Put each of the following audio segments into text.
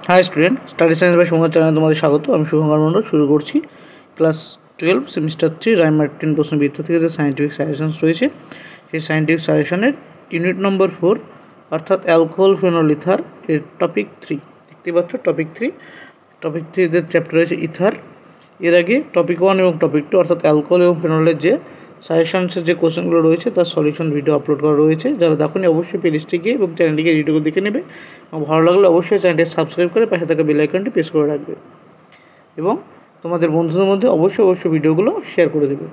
High student, study science by Shubhankar চ্যানেলে তোমাদের স্বাগত। আমি শুভঙ্কর মণ্ডল। শুরু করছি ক্লাস 12 সেমিস্টার 3 রায়মার্টিন প্রশ্নবিদ্যা থেকে যে সায়েন্টিফিক সাজেশনস রয়েছে, সেই সায়েন্টিফিক সাজেশনের ইউনিট নম্বর 4 অর্থাৎ অ্যালকোহল ফেনল ইথার এর টপিক 3 দেখতে পাচ্ছ। টপিক 3 এর চ্যাপ্টার রয়েছে ইথার। এর আগে টপিক 1 এবং টপিক 2 অর্থাৎ অ্যালকোহল এবং ফেনলের যে সাজেশনসের যে কোশ্চেনগুলো রয়েছে তার সলিউশন ভিডিও আপলোড করা রয়েছে। যারা দেখোনি অবশ্যই প্লেলিস্টে গিয়ে এবং চ্যানেলটিকে ভিডিওগুলো দেখে নেবে এবং ভালো লাগলে অবশ্যই চ্যানেলটি সাবস্ক্রাইব করে পাশে থাকা বেল আইকনটি প্রেস করে রাখবে এবং তোমাদের বন্ধুদের মধ্যে অবশ্যই ভিডিওগুলো শেয়ার করে দেবে।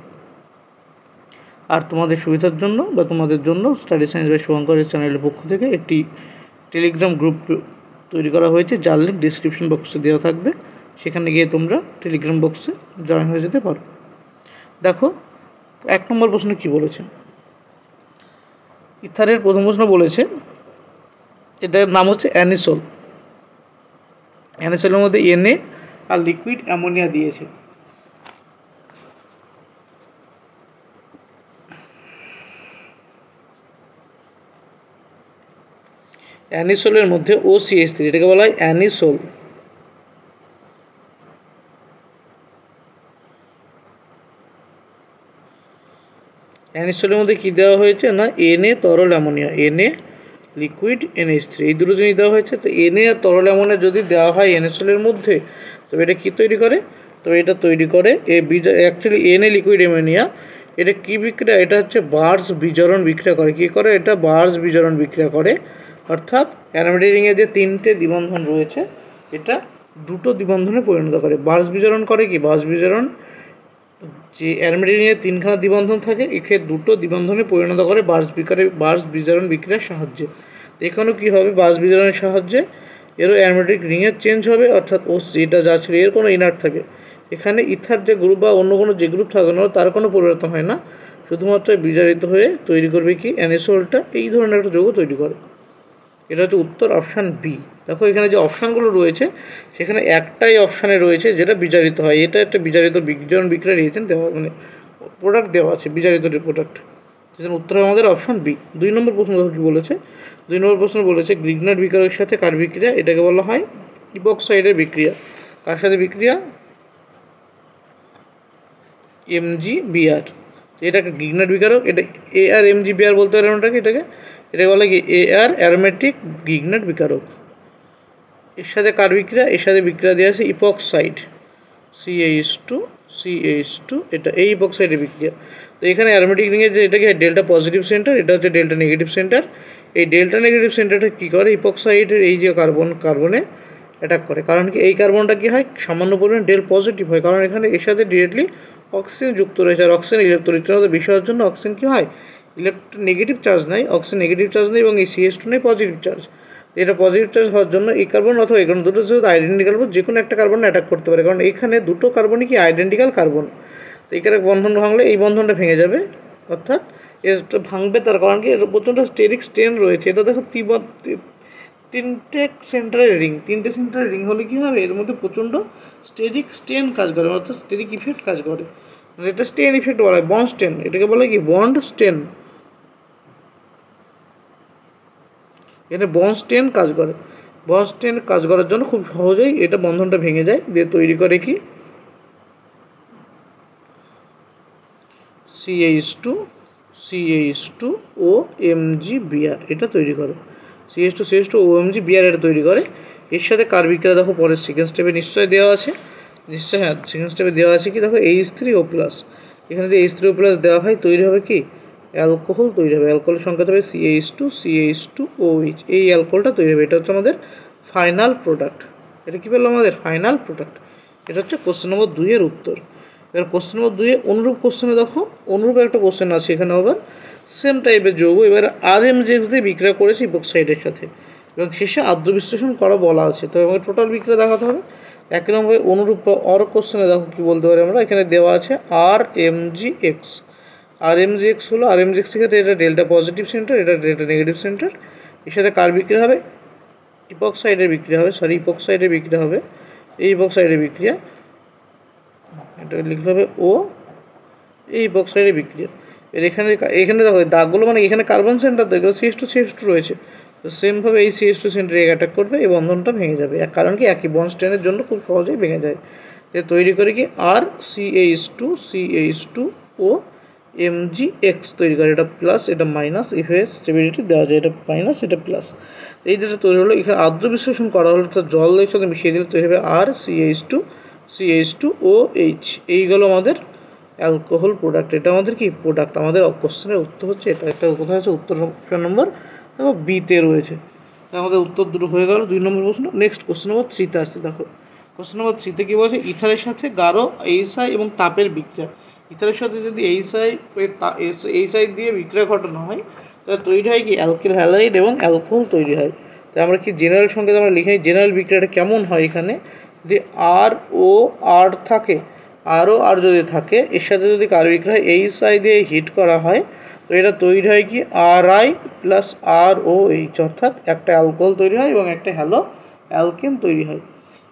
আর তোমাদের সুবিধার জন্য বা তোমাদের জন্য স্টাডি সায়েন্স বাই শুভঙ্করের চ্যানেলের পক্ষ থেকে একটি টেলিগ্রাম গ্রুপ তৈরি করা হয়েছে, যার লিঙ্ক ডিসক্রিপশন বক্সে দেওয়া থাকবে। সেখানে গিয়ে তোমরা টেলিগ্রাম বক্সে জয়েন হয়ে যেতে পারো। দেখো 1 নম্বর প্রশ্ন কি বলেছে। ইথারের প্রথম প্রশ্ন বলেছে, এটার নাম হচ্ছে অ্যানিসোল। অ্যানিসোলের মধ্যে এনএ আর লিকুইড অ্যামোনিয়া দিয়েছে। অ্যানিসোলের মধ্যে OCH3, এটাকে বলা হয় অ্যানিসোল। অ্যানিসোলের মধ্যে কী দেওয়া হয়েছে না, এনএ তরল অ্যামোনিয়া, এনএ লিকুইড NH3, এই দুটো জিনিস দেওয়া হয়েছে। তো এনএ আর তরল অ্যামোনিয়া যদি দেওয়া হয় অ্যানিসোলের মধ্যে, তবে এটা কী তৈরি করে, তবে এটা তৈরি করে অ্যাকচুয়ালি এনএ লিকুইড অ্যামোনিয়া। এটা কী বিক্রিয়া, এটা হচ্ছে বার্জ বিজারণ বিক্রিয়া করে। কী করে এটা, বার্জ বিজারণ বিক্রিয়া করে। অর্থাৎ অ্যারোমেটিক রিংয়ে যে 3টে দ্বিবন্ধন রয়েছে, এটা 2টো দ্বিবন্ধনে পরিণত করে। বার্জ বিজারণ করে কি, বার্জ বিজারণ যে অ্যারোমেটিক রিংয়ে 3খানা দ্বিবন্ধন থাকে, একে 2টো দ্বিবন্ধনে পরিণত করে বার্জ বিজারণ বিক্রিয়ার সাহায্যে। এখানেও কী হবে, বার্জ বিজারণের সাহায্যে এরও অ্যারোমেটিক রিংয়ের চেঞ্জ হবে। অর্থাৎ যেটা যা ছিল এর কোনো ইনার্ট থাকে, এখানে ইথার যে গ্রুপ বা অন্য কোনো যে গ্রুপ থাকে না, তার কোনো পরিবর্তন হয় না, শুধুমাত্র বিজারিত হয়ে তৈরি করবে কি, অ্যানিসোলটা এই ধরনের একটা যৌগ তৈরি করে। এটা হচ্ছে উত্তর, অপশান বি। দেখো এখানে যে অপশানগুলো রয়েছে, সেখানে একটাই অপশানে রয়েছে যেটা বিজারিত হয়। এটা একটা বিজারিত বিজারণ বিক্রিয়ার রিয়েজেন্ট দেওয়া, মানে প্রোডাক্ট দেওয়া আছে, বিজারিত প্রোডাক্ট। সেখানে উত্তর আমাদের অপশান বি। 2 নম্বর প্রশ্ন দেখো কী বলেছে। 2 নম্বর প্রশ্ন বলেছে, গ্রিগনার বিকারকের সাথে কার বিক্রিয়া, এটাকে বলা হয় ইপক্সাইডের বিক্রিয়া। কার সাথে বিক্রিয়া, MgBr। এটা একটা গ্রিগনার বিকারক। এটা AR MgBr বলতে পারে এটাকে বলে কি AR অ্যারোমেটিক গ্রিগনার বিকারক। এর সাথে কার বিক্রিয়া, এর সাথে বিক্রিয়া দেওয়া আছে ইপক্সাইড, CH2, এটা এই ইপক্সাইডের বিক্রিয়া। তো এখানে অ্যারোমেটিক রিংয়ে যে এটাকে ডেল্টা পজিটিভ সেন্টার, এটা হচ্ছে ডেল্টা নেগেটিভ সেন্টার। এই ডেল্টা নেগেটিভ সেন্টারটা কী করে, ইপক্সাইডের এই যে কার্বনে অ্যাটাক করে। কারণ কি, এই কার্বনটা কী হয়, সামান্য পরিমাণ ডেল পজিটিভ হয়, কারণ এখানে এর সাথে ডিরেক্টলি অক্সিজেন যুক্ত রয়েছে। আর অক্সিজেন ইলেকট্রোলিটে বেশি হওয়ার জন্য অক্সিজেন কী হয়, নেগেটিভ চার্জ নেয়, অক্সিজেন নেগেটিভ চার্জ নেই এবং এই CH2 নেই পজিটিভ চার্জ। এটা পজিটিভ চার্জ হওয়ার জন্য এই কার্বন অথবা এখানে দুটো যেহেতু আইডেন্টিক্যাল, যে কোনো একটা কার্বন অ্যাটাক করতে পারে, কারণ এখানে দুটো কার্বনই কি আইডেন্টিক্যাল কার্বন। তো এখানে বন্ধন ভাঙলে এই বন্ধনটা ভেঙে যাবে, অর্থাৎ এটা ভাঙবে। তার কারণ কি, এর প্রচণ্ড স্টেরিক স্ট্রেন রয়েছে। এটা দেখো 3টে সেন্টারের রিং, 3টে সেন্টারের রিং হলে কী হবে, এর মধ্যে প্রচণ্ড স্টেরিক স্ট্রেন কাজ করে, অর্থাৎ স্টেরিক ইফেক্ট কাজ করে। এটা স্টেন ইফেক্ট বলা হয়, বন্ড স্টেন, এটাকে বলে কি বন্ড স্টেন। এটা বন্ড স্টেন কাজ করে। বন্ড স্টেন কাজ করার জন্য খুব সহজেই এটা বন্ধনটা ভেঙে যায়, দিয়ে তৈরি করে কি CH2 OMgBr, এটা তৈরি করে। CH2 OMgBr এটা তৈরি করে। এর সাথে কার বিক্রিয়া দেখো পরের সেকেন্ড স্টেপে নিশ্চয়ই দেওয়া আছে, হ্যাঁ সেকেন্ড স্টেপে দেওয়া আছে কি, দেখো H3O+। এখানে যে H3O+ দেওয়া হয়, তৈরি হবে কি অ্যালকোহল তৈরি হবে। অ্যালকোহলের সংখ্যা হবে CH2OH, এই অ্যালকোহলটা তৈরি হবে। এটা হচ্ছে আমাদের ফাইনাল প্রোডাক্ট। এটা কী পেলাম, আমাদের ফাইনাল প্রোডাক্ট। এটা হচ্ছে কোশ্চেন নম্বর 2 এর উত্তর। এবার কোশ্চেন নম্বর 2 অনুরূপ কোশ্চেনে দেখো, অনুরূপ একটা কোশ্চেন আছে এখানে আবার সেম টাইপের যৌগ। এবার RMgX দিয়ে বিক্রিয়া করেছে ইপক্সাইডের সাথে এবং শেষে আদ্র বিশ্লেষণ করা বলা আছে। তো আমাকে টোটাল বিক্রিয়া দেখাতে হবে। একই রকমভাবে অনুরূপ অর কোশ্চেনে দেখো কী বলতে পারি আমরা, এখানে দেওয়া আছে RMgX। হলো RMgX থেকে এটা ডেল্টা পজিটিভ সেন্টার, এটা ডেল্টা নেগেটিভ সেন্টার। এর সাথে কার বিক্রিয়া হবে, ইপক্সাইডের বিক্রিয়া হবে, ইপক্সাইডের বিক্রিয়া হবে, এই ইপক্সাইডের বিক্রিয়া, এটা লিখতে হবে ও, এই ইপক্সাইডের বিক্রিয়া। এর এখানে দেখো দাগগুলো, মানে এখানে কার্বন সেন্টার দেখো CH2 রয়েছে, তো সেমভাবে এই CH2 সেন্টারে অ্যাটাক করবে, এই বন্ধনটা ভেঙে যাবে। কারণ কি একই বন্ড স্ট্র্যান্ডের জন্য খুব সহজেই ভেঙে যায়। তৈরি করে কি আর CH2 ও MgX তৈরি করে, এটা প্লাস এটা মাইনাস, এফে স্টেবিলিটি দেওয়া যায়, এটা মাইনাস এটা প্লাস। এই যেটা তৈরি হলো এখানে আর্দ্র বিশ্লেষণ করা হলো, তো জলের সাথে মিশিয়ে দিলে তৈরি হবে আর CH2OH। এইগুলো আমাদের অ্যালকোহল প্রোডাক্ট। এটা আমাদের কি প্রোডাক্ট। আমাদের কোশ্চেনের উত্তর হচ্ছে এটা। একটা কোথায় আছে উত্তর অপশন নম্বর দেখো বিতে রয়েছে। আমাদের উত্তর দুটো হয়ে গেল 2 নম্বর প্রশ্ন। নেক্সট কোশ্চেন নম্বর 3তে আসছে। দেখো কোশ্চেন নম্বর 3তে কী বলছে, ইথারের সাথে গাঢ় HI এবং তাপের বিক্রিয়া। ইথারের সাথে যদি HI দিয়ে বিক্রিয়া ঘটানো হয় তাহলে তৈরি হয় কি অ্যালকিল হ্যালাইড এবং অ্যালকোহল তৈরি হয়। তাই আমরা কি জেনারেল সংকেত আমরা লিখে নিই, জেনারেল বিক্রিয়াটা কেমন হয়। এখানে যদি আর থাকে, আর যদি থাকে, এর সাথে যদি কার বিক্রিয়া হয় HI দিয়ে হিট করা হয়, তো এটা তৈরি হয় কি RI প্লাস ROH, অর্থাৎ একটা অ্যালকোহল তৈরি হয় এবং একটা অ্যালকেন তৈরি হয়।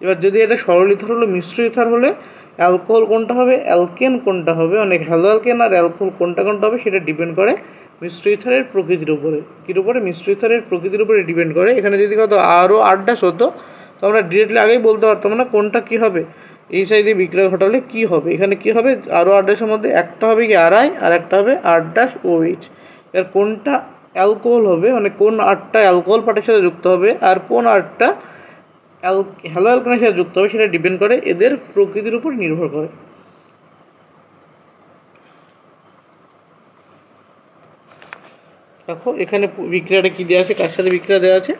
এবার যদি এটা সরল ইথার হলে, মিশ্র ইথার হলে অ্যালকোহল কোনটা হবে, অ্যালকেন কোনটা হবে, অনেক হ্যালো অ্যালকেন আর অ্যালকোহল কোনটা হবে, সেটা ডিপেন্ড করে মিশ্র ইথারের প্রকৃতির উপরে। কির উপরে? মিশ্র ইথারের প্রকৃতির উপরে ডিপেন্ড করে। এখানে যদি কত R হতো, তো আমরা ডিরেক্টলি আগেই বলতে পারতাম না কোনটা কী হবে, HI দিয়ে বিক্রিয়া ঘটালে কী হবে। এখানে কী হবে, R মধ্যে একটা হবে কি RI আর একটা হবে R-OH। এর কোনটা অ্যালকোহল হবে, মানে কোন আরটা অ্যালকোহল পার্টের সাথে যুক্ত হবে আর কোন আরটা হ্যালো অ্যালকেনের সাথে যুক্ত হবে, সেটা ডিপেন্ড করে এদের প্রকৃতির উপর নির্ভর করে। দেখো এখানে বিক্রিয়াটা কী দেওয়া আছে, কার সাথে বিক্রিয়া দেওয়া আছে।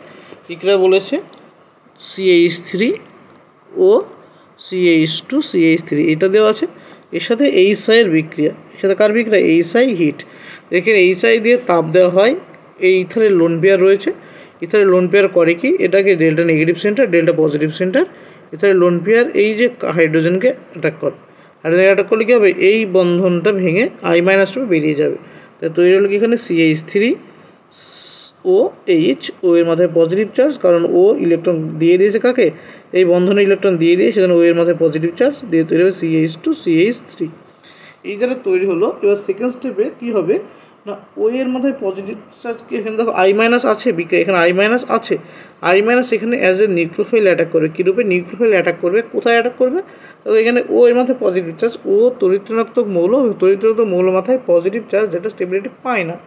বিক্রিয়া বলেছে CH3 ও CH2 এটা দেওয়া আছে। এর সাথে HI এর বিক্রিয়া, এর সাথে কার বিক্রিয়া, HI হিট। দেখেন HI দিয়ে তাপ দেওয়া হয়, এই ইথারের লোন পেয়ার রয়েছে, ইথারের লোন পেয়ার করে কি, এটাকে delta negative centre delta positive centre, ইথারের লোন পেয়ার এই যে হাইড্রোজেনকে অ্যাটাক করে, হাইড্রোজেন অ্যাটাক করলে কী হবে, এই বন্ধনটা ভেঙে I- বেরিয়ে যাবে। তৈরি হলো কি এখানে CH3OH, ও এর মাথায় পজিটিভ চার্জ, কারণ ও ইলেকট্রন দিয়ে দিয়েছে কাকে, এই বন্ধনে ইলেকট্রন দিয়ে দিয়ে, সেখানে ও এর মাথায় পজিটিভ চার্জ দিয়ে তৈরি হবে CH2CH3। এই যারা তৈরি হলো। এবার সেকেন্ড স্টেপে কী হবে না, ও এর মাথায় পজিটিভ চার্জ কি, এখানে দেখো I- আছে বিক্রিয়া, এখানে I- আছে, এখানে অ্যাজ এ নিউক্লিওফাইল অ্যাটাক করবে। কী রূপে নিউক্লিওফাইল অ্যাটাক করবে, কোথায় অ্যাটাক করবে, তো এখানে ও এর মাথায় পজিটিভ চার্জ, ও তড়িৎ-ঋণাত্মক মৌল, তড়িৎ-ঋণাত্মক মৌল মাথায় পজিটিভ চার্জ, যেটা স্টেবিলিটি পায় না।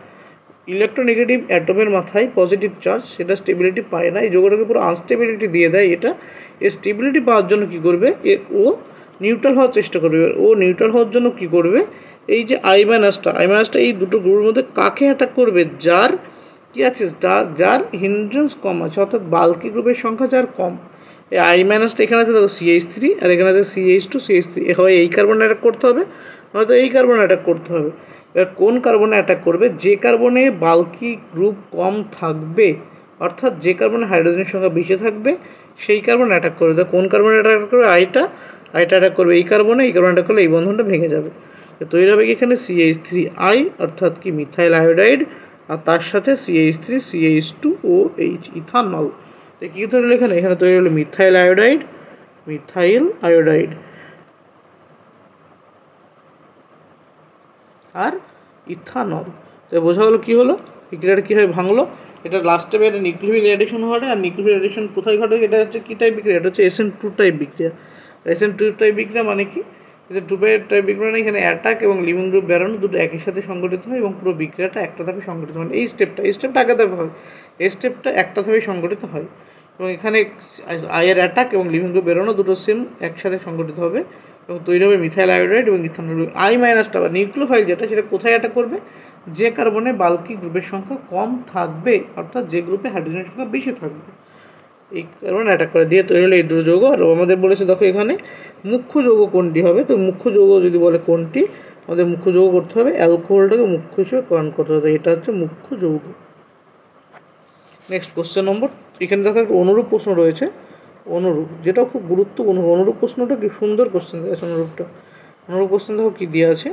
ইলেকট্রোনেগেটিভ অ্যাটমের মাথায় পজিটিভ চার্জ, সেটা স্টেবিলিটি পায় না, এই যৌগটাকে পুরো আনস্টেবিলিটি দিয়ে দেয়। এটা এর স্টেবিলিটি পাওয়ার জন্য কী করবে, ও নিউট্রাল হওয়ার চেষ্টা করবে। ও নিউট্রাল হওয়ার জন্য কী করবে, এই যে I- এই দুটো গ্রুপের মধ্যে কাকে অ্যাটাক করবে, যার কী আছে, যার হিন্ড্রেন্স কম আছে, অর্থাৎ বাল্কি গ্রুপের সংখ্যা যার কম। এই I- এখানে আছে দেখো CH3 আর এখানে আছে CH2CH3, হয় এই কার্বন অ্যাটাক করতে হবে, নয়তো এই কার্বন অ্যাটাক করতে হবে। এবার কোন কার্বনে অ্যাটাক করবে, যে কার্বনে বাল্কি গ্রুপ কম থাকবে, অর্থাৎ যে কার্বনে হাইড্রোজেনের সংখ্যা বেশি থাকবে, সেই কার্বন অ্যাটাক করবে। তো কোন কার্বনে অ্যাটাক করবে, আইটা অ্যাটাক করবে এই কার্বনে অ্যাটাক করলে এই বন্ধনটা ভেঙে যাবে। তো তৈরি হবে কি এখানে CH3I, অর্থাৎ কি মিথাইল আয়োডাইড, আর তার সাথে CH3CH2OH ইথানল। তো কী তৈরি হলো এখানে তৈরি হলো মিথাইল আয়োডাইড আর ইথানল। তো বোঝা গেলো কী হলো, বিক্রিয়াটা কীভাবে ভাঙলো। এটা লাস্ট স্টেপে একটা নিউক্লিওফিল অ্যাডিশন ঘটে, আর নিউক্লিওফিল অ্যাডিশন কোথায় ঘটে, এটা হচ্ছে কী টাইপ বিক্রিয়া, এটা হচ্ছে SN2 টাইপ বিক্রিয়া। SN2 টাইপ বিক্রিয়া মানে কি, এটা 2 টাইপ বিক্রিয়া মানে এখানে অ্যাটাক এবং লিভিং গ্রুপ বেরোনো দুটো একই সাথে সংগঠিত হয়, এবং পুরো বিক্রিয়াটা একটা ধাপে সংগঠিত হয়। এই স্টেপটা আগে ধাপে হয়, এই স্টেপটা একটা ধাপে সংগঠিত হয়, এবং এখানে আয়ের অ্যাটাক এবং লিভিং গ্রুপ বেরোনো দুটো সেম একসাথে সংগঠিত হবে এবং তৈরি হবে মিথাইল আয়োডাইড এবং ইথানল। I- বা নিউক্লিওফাইল যেটা, সেটা কোথায় অ্যাটাক করবে, যে কার্বনে বাল্কি গ্রুপের সংখ্যা কম থাকবে, অর্থাৎ যে গ্রুপে হাইড্রোজেনের সংখ্যা বেশি থাকবে, এই কার্বনে অ্যাটাক করে দিয়ে তৈরি হলো এই দুটো যৌগ। আর আমাদের বলেছে দেখো এখানে মুখ্য যৌগ কোনটি হবে, তো মুখ্য যৌগ যদি বলে কোনটি, আমাদের মুখ্য যৌগ করতে হবে অ্যালকোহলটাকে মুখ্য হিসেবে করণ করতে হবে, এটা হচ্ছে মুখ্য যৌগ। নেক্সট কোশ্চেন নম্বর, এখানে দেখো একটা অনুরূপ প্রশ্ন রয়েছে, যেটাও খুব গুরুত্বপূর্ণ। অনুরূপ প্রশ্নটা কি সুন্দর কোশ্চেন আছে, অনুরূপ কোশ্চেন দেখো কী দেওয়া আছে,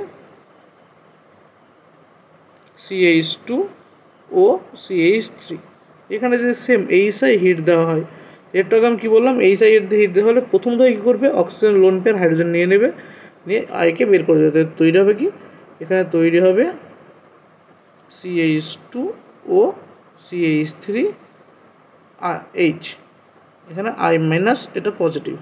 CH2 ও CH3, এখানে যদি সেম HI হিট দেওয়া হয়, এরটাকে আমি কী বললাম, HI এর হিট দেওয়া হলে প্রথম থেকে কী করবে, অক্সিজেন লোন পেয়ার হাইড্রোজেন নিয়ে নেবে, নিয়ে আইকে বের করে দেবে। তৈরি হবে কি, এখানে তৈরি হবে CH2 ও CH3 এইচ, এখানে আই মাইনাস, এটা পজিটিভ,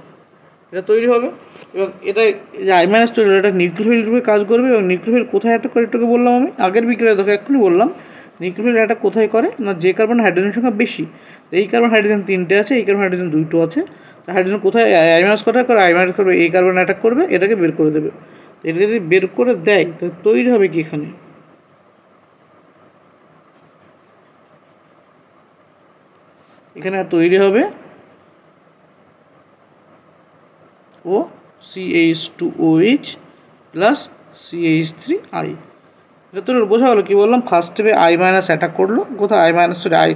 এটা তৈরি হবে। এবং এটা যে আই মাইনাস তৈরি হলো এটা নিউক্লিওফিল রূপে কাজ করবে। এবং নিউক্লিওফিল কোথায় অ্যাটাক করে এটাকে বললাম আমি আগের বিক্রিয়া, দেখো এক্ষুনি বললাম নিউক্লিওফিল অ্যাটাক কোথায় করে না, যে কার্বন হাইড্রোজেন সংখ্যা বেশি। এই কার্বন হাইড্রোজেন 3টে আছে, এই কার্বন হাইড্রোজেন 2টো আছে, হাইড্রোজেন কোথায় আই মাইনাস কোথায় করে, আই মাইনাস করবে এই কার্বন অ্যাটাক করবে, এটাকে বের করে দেবে। এটাকে যদি বের করে দেয় তো তৈরি হবে কি এখানে, এখানে তৈরি হবে ও CH2OH প্লাস CH3I। এটা তো বোঝা গেলো। কী বললাম, ফার্স্ট স্টেপে আই মাইনাস অ্যাটাক করলো, কোথায় আই মাইনাস আই,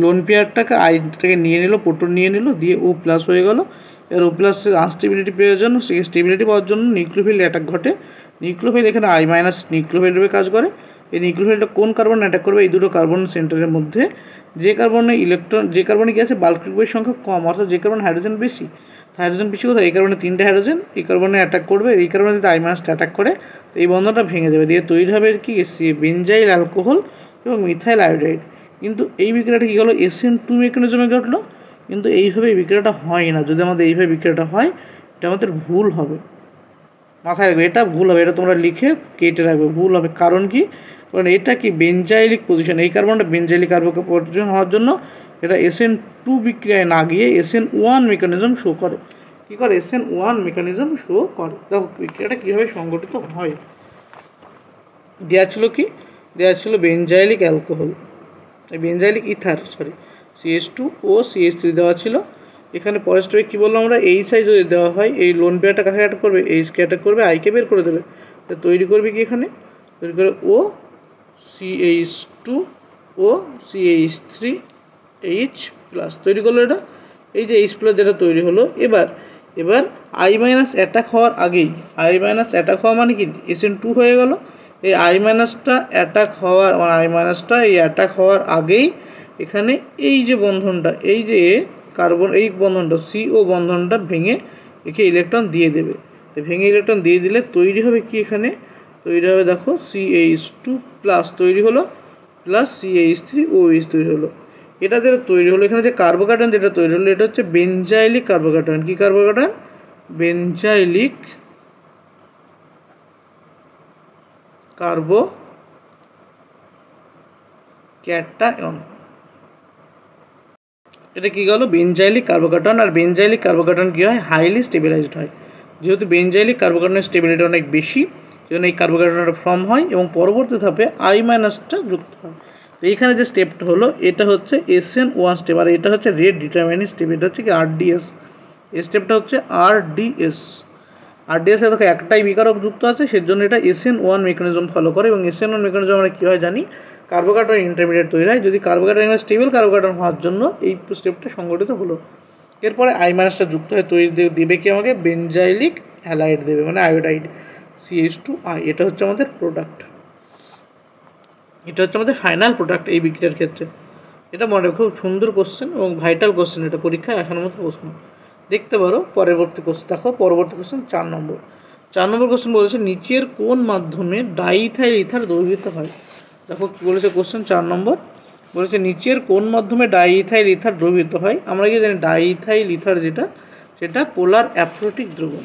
লোন পেয়ারটাকে আই থেকে নিয়ে নিল, প্রোটন নিয়ে নিল, দিয়ে ও প্লাস হয়ে গেল। এর ও প্লাসের আনস্টেবিলিটি পেয়ে জন্য, সেই স্টেবিলিটি পাওয়ার জন্য নিউক্লিওফিল অ্যাটাক ঘটে। নিউক্লিওফিল এখানে আই মাইনাস নিউক্লিওফিল রূপে কাজ করে। এই নিউক্লিওফিলটা কোন কার্বন অ্যাটাক করবে, এই দুটো কার্বন সেন্টারের মধ্যে যে কার্বনে ইলেকট্রন, যে কার্বনে কি আছে বাল্ক গ্রুপের সংখ্যা কম, অর্থাৎ যে কার্বন হাইড্রোজেন বেশি, হাইড্রোজেন বেশি কোথায়, এই কার্বনে 3টে হাইড্রোজেন, এই কার্বনে অ্যাটাক করবে, এই কার্বনে যদি আই মাইনাসটা অ্যাটাক করে এই বন্ধনটা ভেঙে যাবে, দিয়ে তৈরি হবে কি বেনজাইল অ্যালকোহল এবং মিথাইল আয়োডাইড। কিন্তু এই বিক্রিয়াটা কী হলো, SN2 মেকানিজমে ঘটলো। কিন্তু এইভাবে এই বিক্রিয়াটা হয় না। যদি আমাদের এইভাবে বিক্রিয়াটা হয় এটা আমাদের ভুল হবে, মাথায় রাখবে, এটা ভুল হবে, এটা তোমরা লিখে কেটে রাখবে, ভুল হবে। কারণ কি, কারণ এটা কি বেনজাইলিক পজিশন, এই কার্বনটা বেনজাইলিক কার্বনের পজিশন হওয়ার জন্য এটা SN2 বিক্রিয়ায় না গিয়ে SN1 মেকানিজম শো করে। কী করে, SN1 মেকানিজম শো করে। দেখো বিক্রিয়াটা কীভাবে সংগঠিত হয়। দেওয়া ছিল কি, দেওয়া ছিল বেনজাইলিক অ্যালকোহল, বেনজাইলিক ইথার CH2O CH3 দেওয়া ছিল। এখানে পরের স্টেপে কী বললাম আমরা, এইচআই যদি দেওয়া হয়, এই লোন পেয়ারটা কাকে অ্যাটাক করবে, এইচকে অ্যাটাক করবে, আইকে বের করে দেবে। তৈরি করবে কি এখানে, তৈরি করে ও CH2O CH3H প্লাস তৈরি করলো এটা। এই যে এইচ প্লাস যেটা তৈরি হলো, এবার আই মাইনাস অ্যাটাক হওয়ার আগেই, আই মাইনাস অ্যাটাক হওয়া মানে কি SN2 হয়ে গেল। এই আই মাইনাসটা অ্যাটাক হওয়ার, মানে আই মাইনাসটা এই অ্যাটাক হওয়ার আগেই এখানে এই যে বন্ধনটা, এই যে কার্বন, এই বন্ধনটা CO বন্ধনটা ভেঙে একে ইলেকট্রন দিয়ে দেবে। তো ভেঙে ইলেকট্রন দিয়ে দিলে তৈরি হবে কি, এখানে তৈরি হবে দেখো CH2 প্লাস তৈরি হলো, প্লাস CH3OH তৈরি হলো। এটা যেটা তৈরি হলো, এখানে যে কার্বোকার্বন যেটা তৈরি হলো এটা হচ্ছে বেনজাইলিক কার্বোকার্বন। কি কার্বোকার্বন, বেনজাইলিক কার্বোক্যাটায়ন। এটা কি গেল, বেনজাইলিক কার্বোকার্বন। আর বেনজাইলিক কার্বোকার্বন কী হয়, হাইলি স্টেবিলাইজড হয়। যেহেতু বেনজাইলিক কার্বোকার্বনের স্টেবিলিটি অনেক বেশি, সেজন্য এই কার্বোকার্বনটা ফর্ম হয় এবং পরবর্তী ধাপে আই মাইনাসটা যুক্ত হয়। তো এইখানে যে স্টেপটা হলো এটা হচ্ছে SN1 স্টেপ, আর এটা হচ্ছে রেট ডিটারমাইনিং স্টেপ, এটা হচ্ছে কি RDS। এই স্টেপটা হচ্ছে RDS। RDS-এ দেখো একটাই বিকারক যুক্ত আছে, সেজন্য এটা SN1 মেকানিজম ফলো করে। এবং SN1 মেকানিজম আমরা কী হয় জানি, কার্বোকার্বন ইন্টারমিডিয়েট তৈরি হয়। যদি কার্বোকার্বন স্টেবল কার্বোকার্বন হওয়ার জন্য এই স্টেপটা সংগঠিত হলো। এরপরে আই মাইনাসটা যুক্ত হয়ে তৈরি দেবে কি আমাকে, বেনজাইলিক হ্যালাইড দেবে, মানে আয়োডাইড CH2I। এটা হচ্ছে আমাদের প্রোডাক্ট, এটা হচ্ছে আমাদের ফাইনাল প্রোডাক্ট এই বিক্রিয়ার ক্ষেত্রে। এটা মনে খুব সুন্দর কোশ্চেন এবং ভাইটাল কোশ্চেন, এটা পরীক্ষায় আসার মতো প্রশ্ন। দেখতে পারো পরবর্তী কোশ্চেন, দেখো পরবর্তী কোশ্চেন 4 নম্বর। 4 নম্বর কোশ্চেন বলেছে নিচের কোন মাধ্যমে ডাইইথাইল ইথার দ্রবীভূত হয়। দেখো কী বলেছে কোশ্চেন 4 নম্বর, বলেছে নিচের কোন মাধ্যমে ডাইইথাইল ইথার দ্রবীভূত হয়। আমরা কি জানি ডাইইথাইল ইথার যেটা, সেটা পোলার অ্যাপ্রোটিক দ্রবণ।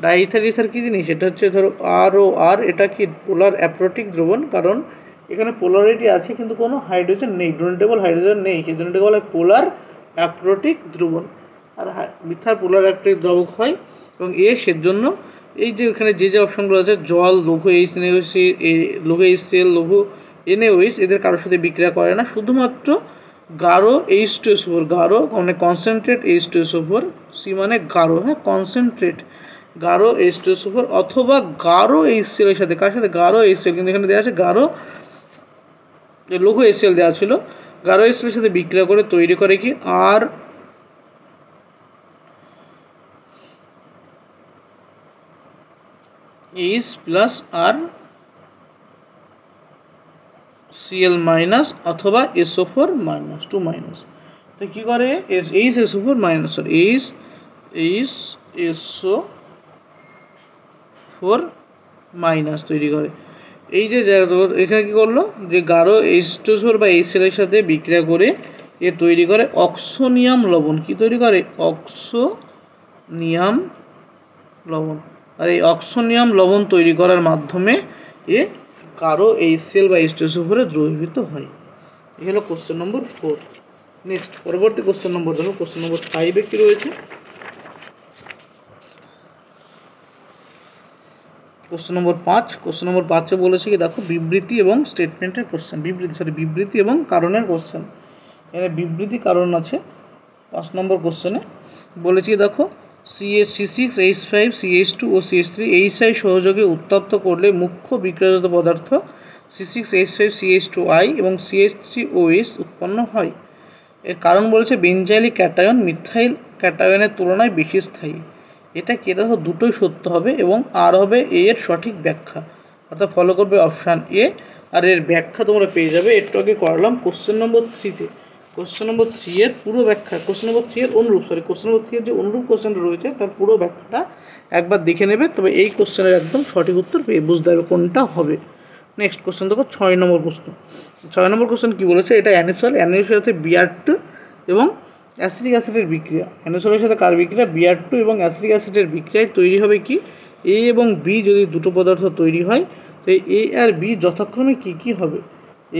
ডাইইথাইল ইথার কী জিনিস, এটা হচ্ছে ধরো ROR, এটা কি পোলার অ্যাপ্রোটিক দ্রবণ। কারণ এখানে পোলারিটি আছে কিন্তু কোনো হাইড্রোজেন নেই, ডোনেটেবল হাইড্রোজেন নেই, সেই জন্য এটাকে বলা হয় পোলার অ্যাপ্রোটিক দ্রবণ। আর মিথার পোলার অ্যাপ্রোটিক দ্রবক হয়। এবং সেজন্য এই যে এখানে যে অপশনগুলো আছে, জল, লঘু এইচ লঘু HCl, লঘু NaOH, এদের কারোর সাথে বিক্রিয়া করে না। শুধুমাত্র গাঢ় H2SO4, গাঢ় মানে কনসেন্ট্রেট H2SO4, সি মানে গাঢ়, হ্যাঁ কনসেন্ট্রেট গাঢ় H2SO4 অথবা গাঢ় HCl এর সাথে, কার সাথে, গাঢ় HCl, কিন্তু এখানে দেওয়া আছে গাঢ় লঘু HCl দেওয়া ছিল, গাঢ় HCl এর সাথে বিক্রিয়া করে তৈরি করে কি আর H প্লাস আর Cl মাইনাস অথবা SO4 মাইনাস 2 মাইনাস। তো কী করে, HSO4 মাইনাস, HSO4 মাইনাস তৈরি করে। এই যে এখানে কী করলো, যে গাঢ় H2SO4 বা HCl এর সাথে বিক্রিয়া করে এ তৈরি করে অক্সোনিয়াম লবণ। কি তৈরি করে? অক্সোনিয়াম লবণ। আর এই অক্সোনিয়াম লবণ তৈরি করার মাধ্যমে এ কারো HCl বা H2SO4 দ্রবীভূত হয়। এই হলো কোশ্চেন নম্বর 4। নেক্সট পরবর্তী কোশ্চেন নম্বর দেখো, কোশ্চেন নম্বর 5 কি রয়েছে। কোশ্চেন নম্বর 5, কোশ্চেন নম্বর 5 বলেছে কি দেখো, বিবৃতি এবং স্টেটমেন্টের কোশ্চেন, বিবৃতি এবং কারণের কোশ্চেন। এখানে বিবৃতি কারণ আছে 5 নম্বর কোশ্চেনে। বলেছি দেখো, C6H5CH2 ও CH3 HI সহযোগে উত্তপ্ত করলে মুখ্য বিক্রিয়াজাত পদার্থ C6H5CH2I এবং CH3OH উৎপন্ন হয়। এর কারণ বলেছে বেঞ্জাইলিক ক্যাটায়ন মিথাইল ক্যাটায়নের তুলনায় বেশি স্থায়ী। এটা কি দেখো, দুটোই সত্য হবে এবং আর হবে এ এর সঠিক ব্যাখ্যা, অর্থাৎ ফলো করবে অপশান এ। আর এর ব্যাখ্যা তোমরা পেয়ে যাবে, একটু আগে করলাম কোশ্চেন নম্বর 3-তে। কোশ্চেন নম্বর 3 এর পুরো ব্যাখ্যা, কোশ্চেন নম্বর 3 এর অনুরূপ, কোশ্চেন নম্বর 3 এর যে অনুরূপ কোশ্চেনটা রয়েছে তার পুরো ব্যাখ্যাটা একবার দেখে নেবে, তবে এই কোশ্চেনের একদম সঠিক উত্তর পেয়ে বুঝতে হবে কোনটা হবে। নেক্সট কোশ্চেন দেখো 6 নম্বর প্রশ্ন। 6 নম্বর কোশ্চেন কী বলেছে, এটা অ্যানিসলের সাথে Br2 এবং অ্যাসিটিক অ্যাসিডের বিক্রিয়া। অ্যানিসলের সাথে কার বিক্রিয়া? Br2 এবং অ্যাসিটিক অ্যাসিডের বিক্রিয়ায় তৈরি হবে কি, এ এবং বি যদি দুটো পদার্থ তৈরি হয়, তো এ আর বি যথাক্রমে কী কী হবে,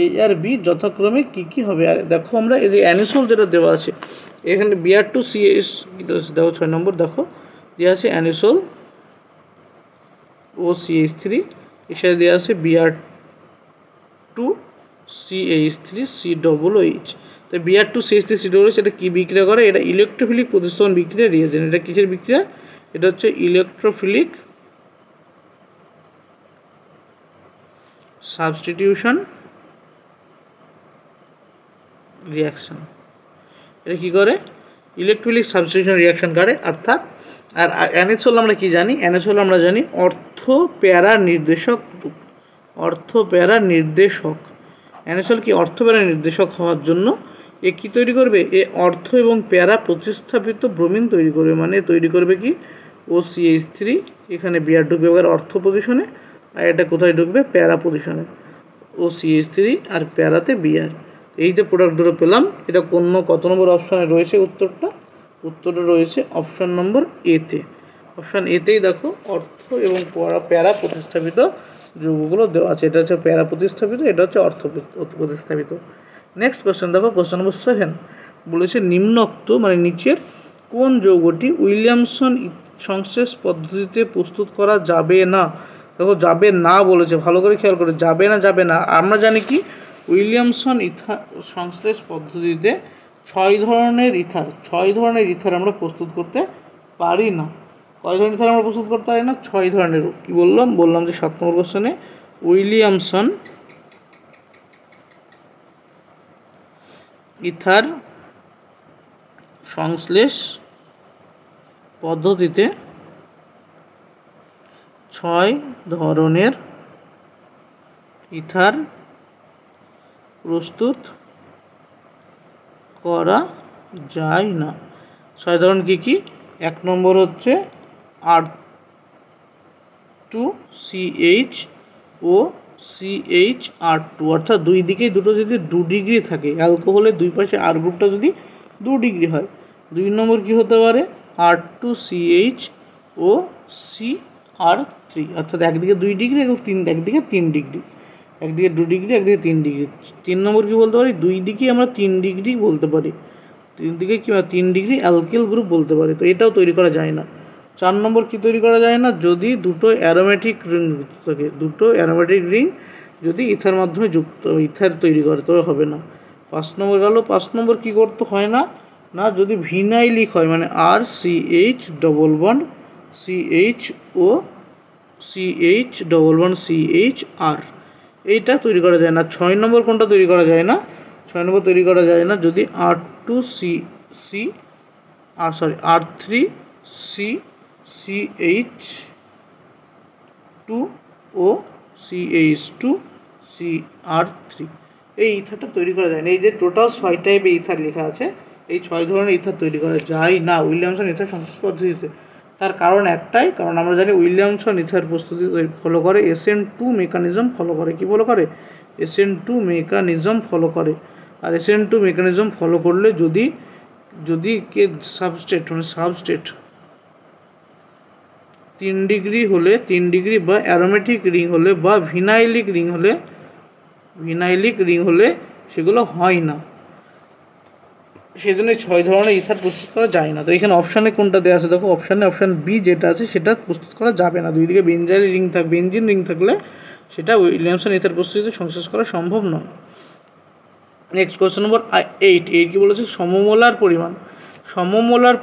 এ আর বি যথাক্রমে কী কী হবে। আর দেখো আমরা এই যে অ্যানিসল যেটা দেওয়া আছে এখানে Br2CH দেখো 6 নম্বর দেখো দেওয়া আছে অ্যানিসল ও CH3, এর সাথে দেওয়া আছে Br2CH3COOH। তো Br2CH3COOH এটা কী বিক্রিয়া করে? এটা ইলেকট্রোফিলিক প্রতিস্থাপন বিক্রিয়া রিয়েজেন্ট। এটা কিসের বিক্রিয়া? এটা হচ্ছে ইলেকট্রোফিলিক সাবস্টিটিউশন রিয়াকশান। এটা কী করে? ইলেকট্রোফিলিক সাবস্টিটিউশন রিয়াকশান করে। অর্থাৎ আর অ্যানিসল আমরা কি জানি? অ্যানিসল আমরা জানি অর্থ প্যারা নির্দেশক। অ্যানিসল কি অর্থ প্যারা নির্দেশক হওয়ার জন্য এ কী তৈরি করবে? এ অর্থ এবং প্যারা প্রতিস্থাপিত ব্রোমিন তৈরি করবে। মানে তৈরি করবে কি OCH3, এখানে Br ঢুকবে অর্থ পজিশনে, আর এটা কোথায় ঢুকবে? প্যারা পজিশনে। OCH3 আর প্যারাতে Br। এই যে প্রোডাক্ট দুটো পেলাম, এটা কত নম্বর অপশানে রয়েছে? উত্তরটা রয়েছে অপশান নম্বর এতে। অপশান এতেই দেখো অর্থ এবং প্যারা প্রতিস্থাপিত যৌগগুলো দেওয়া আছে। এটা হচ্ছে প্যারা প্রতিস্থাপিত, এটা হচ্ছে অর্থ প্রতিস্থাপিত। নেক্সট কোশ্চেন দেখো, কোশ্চেন নম্বর 7 বলেছে নিম্নোক্ত মানে নিচের কোন যৌগটি উইলিয়ামসন সংশ্লেষ পদ্ধতিতে প্রস্তুত করা যাবে না? দেখো যাবে না বলেছে, ভালো করে খেয়াল করে, যাবে না। আমরা জানি কি উইলিয়ামসন সংশ্লেষ পদ্ধতিতে 6 ধরনের ইথার আমরা প্রস্তুত করতে পারি না। কয় ধরনের ইথার আমরা প্রস্তুত করতে পারি না? 6 ধরনের। কি বললাম যে 7 নম্বর কোশ্চেনে উইলিয়ামসন ইথার সংশ্লেষ পদ্ধতিতে 6 ধরনের ইথার প্রস্তুত করা যায় না। 6 ধরন কী কী? 1 নম্বর হচ্ছে R2CH ও CHR2, অর্থাৎ দুই দিকেই দুটো যদি 2 ডিগ্রি থাকে, অ্যালকোহলের দুই পাশে আর গ্রুপটা যদি 2 ডিগ্রি হয়। 2 নম্বর কী হতে পারে? R2CH ও CR3, অর্থাৎ একদিকে 2 ডিগ্রি এবং একদিকে 3 ডিগ্রি, একদিকে 2 ডিগ্রি একদিকে 3 ডিগ্রি। 3 নম্বর কী বলতে পারি? দুই দিকেই আমরা 3 ডিগ্রি বলতে পারি, 3 দিকে কি 3 ডিগ্রি অ্যালকিল গ্রুপ বলতে পারি। তো এটাও তৈরি করা যায় না। 4 নম্বর কি তৈরি করা যায় না? যদি দুটো অ্যারোমেটিক রিং যুক্ত থাকে, দুটো অ্যারোমেটিক রিং যদি ইথার মাধ্যমে যুক্ত ইথার তৈরি করে, তবে হবে না। 5 নম্বর গেল। 5 নম্বর কী করতে হয় না? না যদি ভিনাইলিক হয়, মানে RCH ডবল বন্ড CH ও CH ডবল বন্ড CHR, এইটা তৈরি করা যায় না। 6 নম্বর কোনটা তৈরি করা যায় না? 6 নম্বর তৈরি করা যায় না যদি R3CH2 ও CH2CR3 এই ইথারটা তৈরি করা যায় না। এই যে টোটাল 6 টাইপের ইথার লেখা আছে, এই 6 ধরনের ইথার তৈরি করা যায় না উইলিয়ামসন ইথার সংশ্লেষ পদ্ধতিতে। তার কারণ একটাই, কারণ আমরা জানি উইলিয়ামসন ইথার প্রস্তুতি ফলো করে SN2 মেকানিজম ফলো করে। কি ফলো করে? SN2 মেকানিজম ফলো করে। আর SN2 মেকানিজম ফলো করলে যদি কে সাবস্টেট মানে সাবস্টেট 3 ডিগ্রি হলে 3 ডিগ্রি বা অ্যারোমেটিক রিং হলে বা ভিনাইলিক রিং হলে সেগুলো হয় না, সেই জন্য 6 ধরনের ইথার প্রস্তুত করা যায় না। তো এখানে অপশানে কোনটা দেওয়া আছে দেখো, অপশান বি যেটা আছে সেটা প্রস্তুত করা যাবে না। দুই দিকে বেঞ্জিন রিং থাকলে সেটা উইলিয়ামসন ইথার প্রস্তুতিতে সংশ্লেষ করা সম্ভব নয়। নেক্সট কোশ্চেন নম্বর 8 কি বলেছে, সমমোলার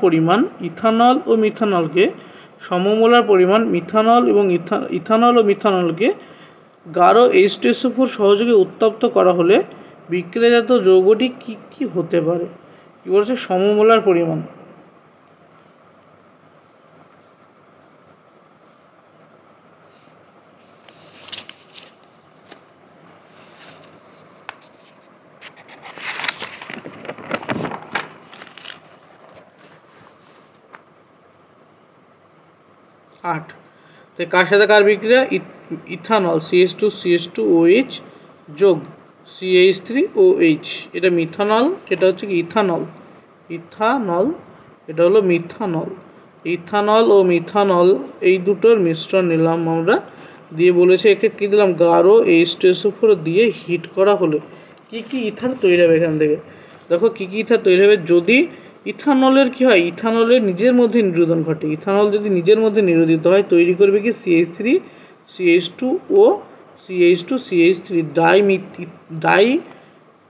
পরিমাণ ইথানল ও মিথানলকে গাঢ় H2SO4 সহযোগে উত্তপ্ত করা হলে বিক্রিয়াজাত যৌগটি কি হতে পারে। কি বলছে, সমমোলার পরিমাণ। তো কার সাথে কার বিক্রিয়া, ইথানল CH2CH2OH যোগ CH3OH, এটা মিথানল, এটা হচ্ছে কি ইথানল, এটা হলো মিথানল। ইথানল ও মিথানল এই দুটোর মিশ্রণ নিলাম আমরা, দিয়ে বলেছে একে কী দিলাম, গাঢ় H2SO4 দিয়ে হিট করা হলে কি ইথার তৈরি হবে। এখান থেকে দেখো কি ইথার তৈরি হবে। যদি ইথানলের কি হয়, ইথানলের নিজের মধ্যে নিরোধন ঘটে। ইথানল যদি নিজের মধ্যে নিরোধিত হয় তৈরি করবে কি CH3 CH2 ও CH2CH3 ডাই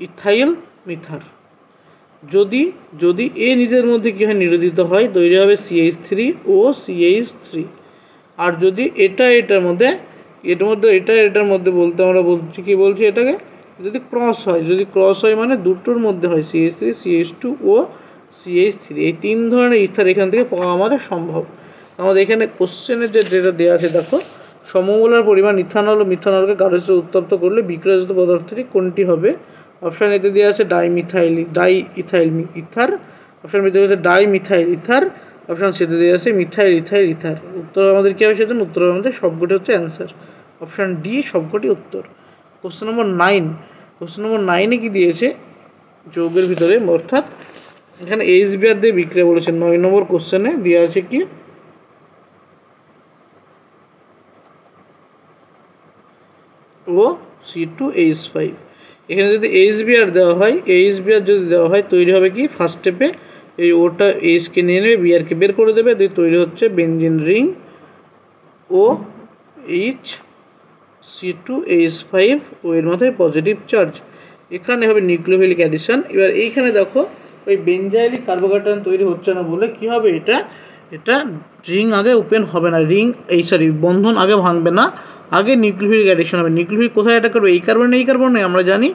ইথাইল মিথার। যদি এ নিজের মধ্যে কি হয়, নিরোধিত হয়, তৈরি হবে CH3 ও CH3। আর যদি এটার মধ্যে বলতে আমরা বলছি কি বলছি, এটাকে যদি ক্রস হয় মানে দুটোর মধ্যে হয় CH3 CH2 ও CH3, এই 3 ধরনের ইথার এখান থেকে পাওয়া আমাদের সম্ভব। আমাদের এখানে কোশ্চেনের যেটা দেওয়া আছে দেখো, সমমোলার পরিমাণ ইথানল ও মিথানলকে গাঢ় উত্তপ্ত করলে বিক্রিয়াজাত পদার্থটি কোনটি হবে। অপশান এতে দেওয়া আছে ডাই ইথাইল ইথার, অপশান বিতে দেওয়া আছে ডাই মিথাইল ইথার, অপশান সিতে দেওয়া আছে মিথাইল ইথাইল ইথার। উত্তর আমাদের কী হবে, সেজন্য উত্তর আমাদের সবকটি হচ্ছে অ্যান্সার, অপশান ডি সবকটি উত্তর। কোশ্চেন নম্বর 9 কি দিয়েছে, যৌগের ভিতরে অর্থাৎ এখানে HBr দিয়ে বিক্রিয়া বলেছে। 9 নম্বর কোশ্চেনে দেওয়া আছে কি, ও C2H5। এখানে যদি HBr দেওয়া হয়, তৈরি হবে কি, ফার্স্ট স্টেপে এই ওটা এইচকে নিয়ে নেবে, বিআরকে বের করে দেবে, দিয়ে তৈরি হচ্ছে বেনজিন রিং ও C2H5 ও এর মাথায় পজিটিভ চার্জ। এখানে হবে নিউক্লিওফিলিক অ্যাডিশন। এবার এইখানে দেখো ওই বেনজাইলিক কার্বোক্যাটায়ন তৈরি হচ্ছে না বলে কি হবে, এটা রিং আগে ওপেন হবে না, বন্ধন আগে ভাঙবে না, আগে নিউক্লিওফিলিক অ্যাডিশন হবে। নিউক্লিওফিলিক কোথায় অ্যাটাক করবে, এই কার্বনে। আমরা জানি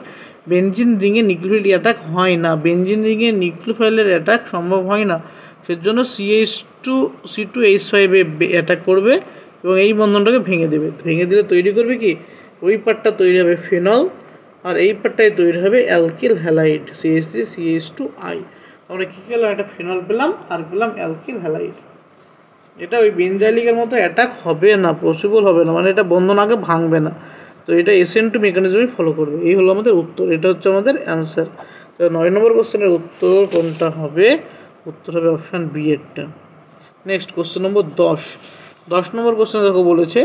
বেনজিন রিংয়ে নিউক্লিওফিলিক অ্যাটাক হয় না, বেনজিন রিংয়ে নিউক্লিওফাইলের অ্যাটাক সম্ভব হয় না, সেজন্য C2H5 অ্যাটাক করবে এবং এই বন্ধনটাকে ভেঙে দিলে তৈরি করবে কি, ওই পার্টটা তৈরি হবে ফেনল, আর এই পার্টটাই তৈরি হবে অ্যালকিল হ্যালাইড CH3CH2I। আমরা কী পেলাম, একটা ফেনল পেলাম আর পেলাম অ্যালকিল হ্যালাইড। এটা ওই বেনজাইলিকের মতো অ্যাটাক হবে না, পসিবল হবে না, মানে এটা বন্ধন আগে ভাঙবে না। তো এটা SN2 মেকানিজমই ফলো করবে। এই হলো আমাদের উত্তর, এটা হচ্ছে আমাদের অ্যান্সার। তো 9 নম্বর কোশ্চেনের উত্তর কোনটা হবে, উত্তর হবে অপশান বি এরটা। নেক্সট কোশ্চেন নম্বর 10 নম্বর কোশ্চেনে দেখো বলেছে,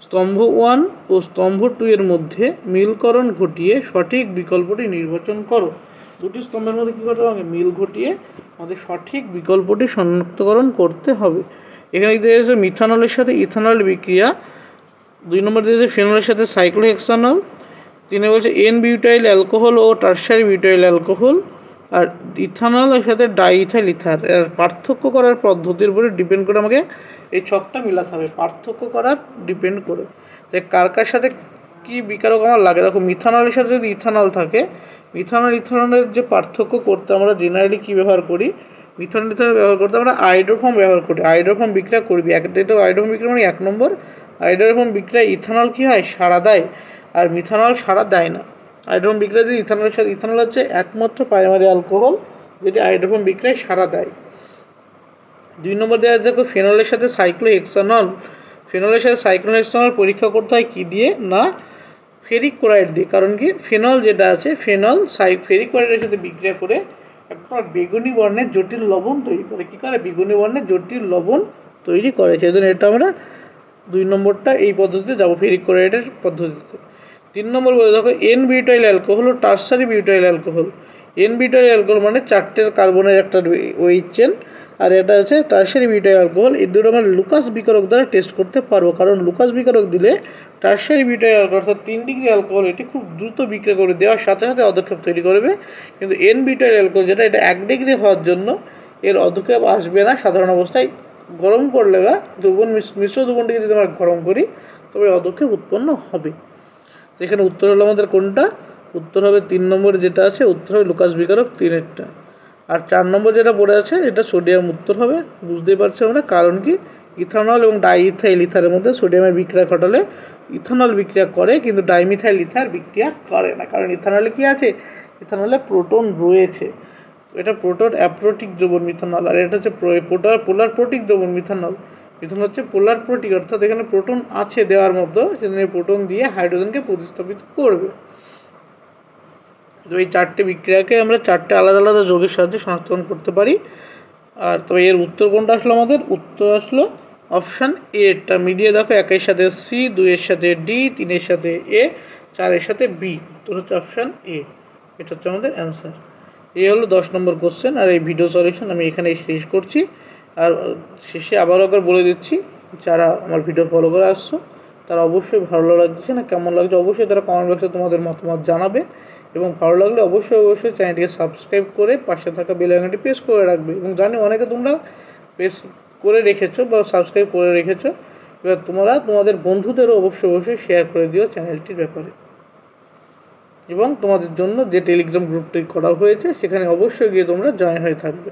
স্তম্ভ 1 ও স্তম্ভ 2 এর মধ্যে মিলকরণ ঘটিয়ে সঠিক বিকল্পটি নির্বাচন করো। দুটি স্তম্ভের মধ্যে কী করতে হবে, মিল ঘটিয়ে আমাদের সঠিক বিকল্পটি শনাক্তকরণ করতে হবে। এখানে দিয়েছে মিথানলের সাথে ইথানল বিক্রিয়া, 2 নম্বর দিয়েছে ফেনলের সাথে সাইক্লোহেক্সানল, 3 বলছে এন বিউটাইল অ্যালকোহল ও টারশারি বিউটাইল অ্যালকোহল, আর ইথানলের সাথে ডাইইথাইল ইথার। এর পার্থক্য করার পদ্ধতির উপরে ডিপেন্ড করে আমাকে এই ছকটা মিলাতে হবে, পার্থক্য করার ডিপেন্ড করে। তাই কার সাথে কী বিকারক আমার লাগে, দেখো মিথানলের সাথে যদি ইথানল থাকে, ইথানলের যে পার্থক্য করতে আমরা জেনারেলি কী ব্যবহার করি, মিথানল ব্যবহার করতে আমরা আইড্রোফর্ম ব্যবহার করি, আইড্রোফর্ম বিক্রিয়া করবি। তো আইড্রোফর্ম বিক্রিয়া মানে 1 নম্বর, আইড্রোফর্ম বিক্রিয়া ইথানল কী হয়, সাড়া দেয়, আর মিথানল সাড়া দেয় না। আইড্রোফর্ম বিক্রিয়া যদি ইথানলের সাথে, ইথানল হচ্ছে একমাত্র প্রাইমারি অ্যালকোহল যেটি আইড্রোফর্ম বিক্রিয়ায় সাড়া দেয়। 2 নম্বর দেওয়া দেখো ফেনলের সাথে সাইক্লোহেক্সানল, পরীক্ষা করতে হয় কী দিয়ে, না ফেরিক ক্লোরাইড দিয়ে। কারণ কি ফেনল যেটা আছে ফেনল ফেরিক ক্লোরাইডের সাথে বিক্রিয়া করে একটা বেগুনি বর্ণের জটিল লবণ তৈরি করে। কী করে? বেগুনি বর্ণের জটিল লবণ তৈরি করে। সেই জন্য এটা আমরা 2 নম্বরটা এই পদ্ধতিতে যাবো, ফেরিক ক্লোরাইডের পদ্ধতিতে। 3 নম্বর বলে দেখো এন বিউটাইল অ্যালকোহল ও tertiary butyl alcohol. N butyl alcohol মানে 4টে কার্বনের একটা ওয়েট চেন, আর এটা আছে টারসারি বিউটাইল অ্যালকোহল। এই দুটো আমরা লুকাস বিকারক দ্বারা টেস্ট করতে পারবো, কারণ লুকাস বিকারক দিলে টারসারি বিউটাইল অ্যালকোহল অর্থাৎ 3 ডিগ্রি অ্যালকোহল এটি খুব দ্রুত বিক্রিয়া করে দেওয়ার সাথে সাথে অধক্ষেপ তৈরি করবে। কিন্তু এন বিউটাইল অ্যালকোহল যেটা, এটা 1 ডিগ্রি হওয়ার জন্য এর অধক্ষেপ আসবে না সাধারণ অবস্থায়। গরম করলে বা মিশ্র দ্রবণটিকে যদি আমরা গরম করি তবে অধক্ষেপ উৎপন্ন হবে। এখানে উত্তর হলো আমাদের কোনটা? উত্তর হবে 3 নম্বর যেটা আছে, উত্তর হবে লুকাস বিকারক 3-এরটা। আর 4 নম্বর যেটা পড়ে আছে এটা সোডিয়াম উত্তর হবে। বুঝতেই পারছি আমরা, কারণ কি ইথানল এবং ডাইইথাইল ইথারের মধ্যে সোডিয়ামের বিক্রিয়া ঘটালে ইথানল বিক্রিয়া করে, কিন্তু ডাইমিথাইল ইথার বিক্রিয়া করে না। কারণ ইথানলে কি আছে? ইথানলে প্রোটন রয়েছে। এটা প্রোটন অ্যাপ্রোটিক দ্রবণ মিথানল, আর এটা হচ্ছে পোলার প্রোটিক দ্রবণ মিথানল। মিথানল হচ্ছে পোলার প্রোটিক, অর্থাৎ এখানে প্রোটন আছে দেওয়ার মতো, সেজন্য প্রোটন দিয়ে হাইড্রোজেনকে প্রতিস্থাপিত করবে। তো এই 4টে বিক্রিয়াকে আমরা 4টে আলাদা আলাদা যৌগের সাহায্যে শনাক্তকরণ করতে পারি। আর তবে এর উত্তর কোনটা আসলো? আমাদের উত্তর আসলো অপশান এটা। মিডিয়ে দেখো 1-এর সাথে সি, 2-এর সাথে ডি, 3-এর সাথে এ, 4-এর সাথে বি। উত্তর হচ্ছে অপশান এ। এটা হচ্ছে আমাদের অ্যান্সার। এই হলো 10 নম্বর কোশ্চেন। আর এই ভিডিও সলিউশন আমি এখানে শেষ করছি। আর শেষে আবারও একবার বলে দিচ্ছি, যারা আমার ভিডিও ফলো করে আসছো তারা অবশ্যই ভালো লাগছে না কেমন লাগছে অবশ্যই তারা কমেন্ট বক্সে তোমাদের মতামত জানাবে, এবং ভালো লাগলে অবশ্যই চ্যানেলটিকে সাবস্ক্রাইব করে পাশে থাকা বেল আইকনটি প্রেস করে রাখবে। এবং জানি অনেকে তোমরা প্রেস করে রেখেছো বা সাবস্ক্রাইব করে রেখেছো, এবার তোমরা তোমাদের বন্ধুদেরও অবশ্যই শেয়ার করে দিও চ্যানেলটির ব্যাপারে। এবং তোমাদের জন্য যে টেলিগ্রাম গ্রুপটি করা হয়েছে সেখানে অবশ্যই গিয়ে তোমরা জয়েন হয়ে থাকবে।